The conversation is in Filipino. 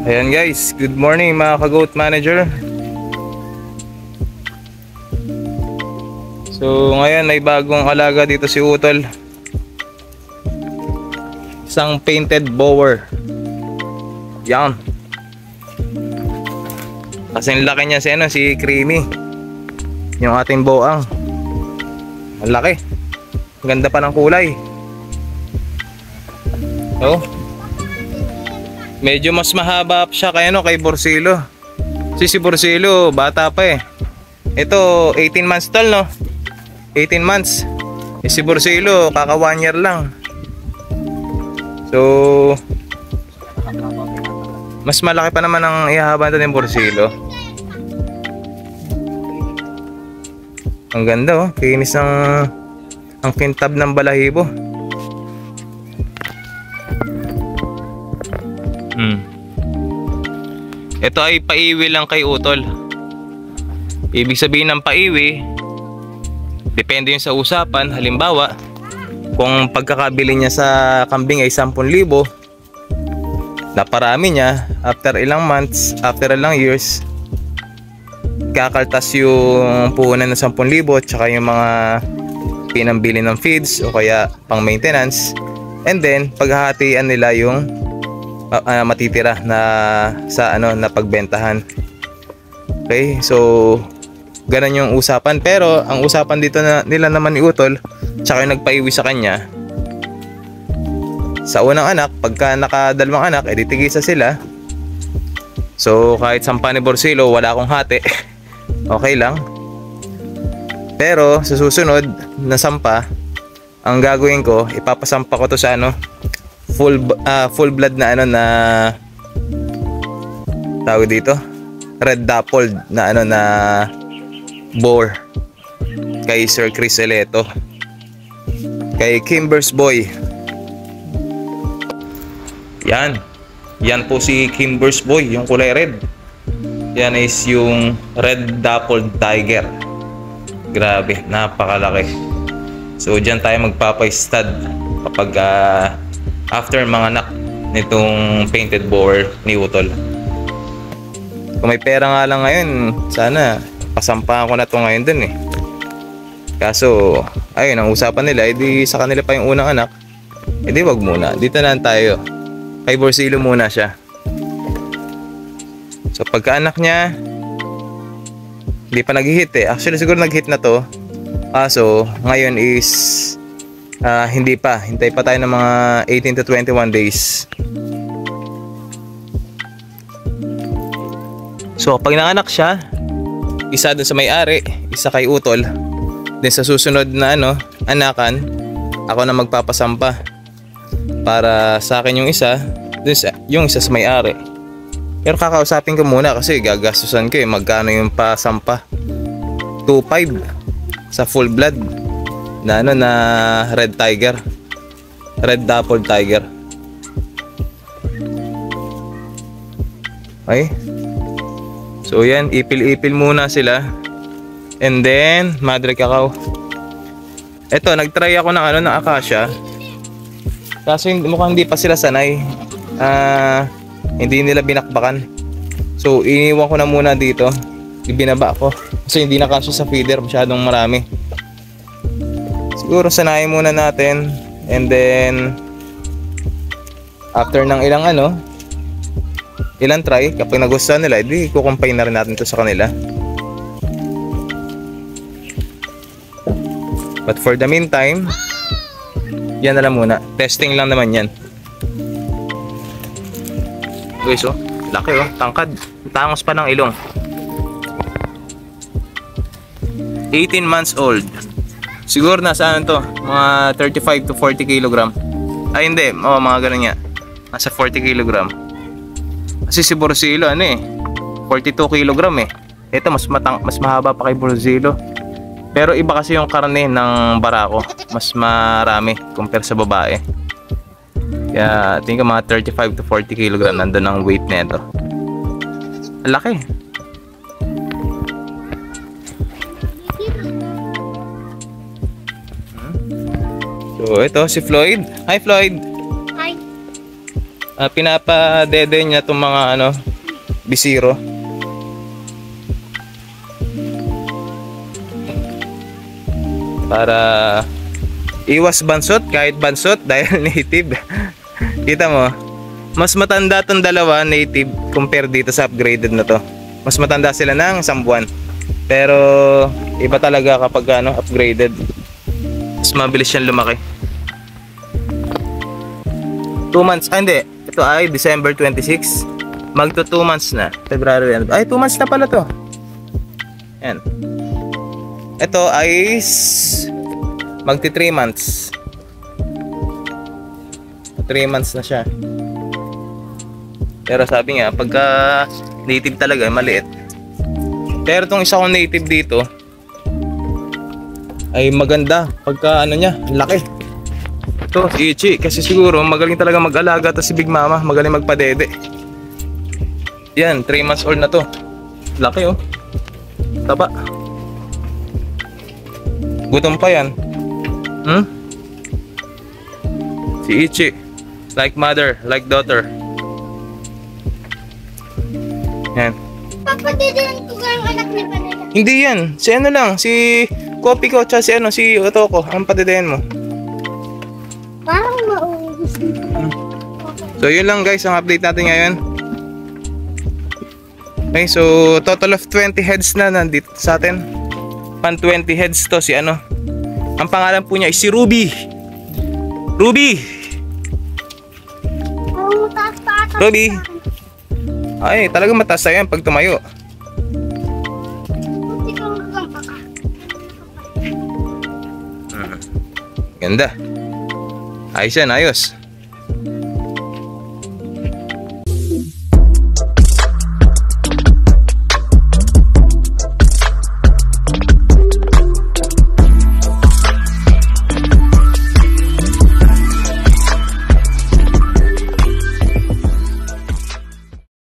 Ayan guys, good morning mga ka-goat manager. So ngayon may bagong alaga dito si Utol. Isang painted bower. Yan. Kasing laki niya si Creamy. Yung ating boang. Ang laki. Ang ganda pa ng kulay. Oh. Medyo mas mahaba siya kay Borsilo. Si Borsilo bata pa eh. Ito 18 months tol, no? 18 months. Si Borsilo kaka 1 year lang. So mas malaki pa naman ang ihahaba nito ng Borsilo. Ang ganda oh, kinis ang kintab ng balahibo. Ito ay paiwi lang kay Utol. Ibig sabihin ng paiwi, depende yun sa usapan. Halimbawa, kung pagkakabili niya sa kambing ay 10,000, naparami niya, after ilang months, after ilang years, kakaltas yung puhunan ng 10,000 tsaka yung mga pinambili ng feeds o kaya pang maintenance, and then paghahatian nila yung matitira na sa na pagbentahan. Okay, so ganun yung usapan. Pero ang usapan dito nila naman ni Utol tsaka yung nagpaiwi sa kanya, sa unang anak, pagka nakadalawang anak, edi tigisa sila. So kahit sampa ni Borsilo, wala akong hati. Okay lang. Pero sa susunod na sampa, ang gagawin ko, ipapasampa ko to sa full blood na na tawag dito, red dappled na na boar kay Sir Chris Eleto, kay Kimber's Boy. Yan po si Kimber's Boy, yung kulay red. Yan is yung red dappled tiger. Grabe, napakalaki. So dyan tayo magpapa-stud kapag after mga anak nitong painted bower ni Utol. Kung may pera nga lang ngayon, sana pasampahan ko na to ngayon dun eh. Kaso ayun, ang usapan nila, edi sa kanila pa yung unang anak, edi wag muna, dito na tayo kay Borsilo muna siya. So pagka anak niya hindi pa nag-hit eh. Actually siguro nag-hit na to, kaso ngayon is hindi pa, hintay pa tayo ng mga 18 to 21 days. So pag nanganak siya, isa dun sa may-ari, isa kay Utol, then sa susunod na anakan, ako na magpapasampa para sa akin yung isa, dun yung isa sa may-ari. Pero kakausapin ko muna kasi gagastusan ko magkano yung pasampa. 2.5 sa full blood na na red tiger, red dappled tiger. Okay, so yan, ipil-ipil muna sila, and then madre cacao. Eto, nagtry ako ng ng acacia, kaso mukhang hindi pa sila sanay. Hindi nila binakbakan, so iniwan ko na muna dito, ibinaba ko kasi hindi na kasya sa feeder, masyadong marami. Siguro sanayin muna natin, and then after ng ilang try, kapag nagustuhan nila, edi kukumpay na rin natin to sa kanila. But for the meantime, yan na lang muna, testing lang naman yan. Guys, oh, laki oh, tangkad, tangos pa ng ilong. 18 months old. Siguro nasa to, mga 35 to 40 kilogram. Ay hindi, mga ganun nga. Nasa 40 kilogram. Kasi si Borsilo 42 kilogram eh. Ito mas mahaba pa kay Borsilo. Pero iba kasi yung karne ng barako, mas marami compare sa babae. Kaya tingin ko mga 35 to 40 kilogram nandun ang weight nito. Laki. So ito si Floyd. Hi Floyd. Hi. Pinapadede niya itong mga ano, bisiro. Para iwas bansot, kahit bansot dahil native. Kita mo, mas matanda tong dalawa native compare dito sa upgraded na to. Mas matanda sila ng 1 buwan. Pero iba talaga kapag ano, upgraded. Mas mabilis siyang lumaki. 2 months, hindi. Ito ay December 26. Magto 2 months na. February. Ay, 2 months na pala to. Yan. Ito ay magti 3 months. 3 months na siya. Pero sabi nga, pagka native talaga, maliit. Pero itong isa kong native dito ay maganda. Pagka ano niya, laki. Ito, si Ichi. Kasi siguro magaling talaga mag-alaga. Ito si Big Mama, magaling magpadede. Yan, 3 months old na to. Laki oh. Taba. Gutom pa yan. Si Ichi. Like mother, like daughter. Yan. Papadidihan ko yung anak ni Panela. Hindi yan. Si ano lang. Si Kopi ko. Tsaka si ano. Si Otoko. Ang patidayan mo. Parang maubos dito. So yun lang guys. Ang update natin ngayon. Okay. So total of 20 heads na nandito sa atin. Pan 20 heads to. Si ano. Ang pangalan po niya is si Ruby. Ruby. Oo, taas pa ata. Ruby. Ay, talagang mataas na yan pag tumayo. Buti kang magpaka. Ganda. Ayos yan, ayos.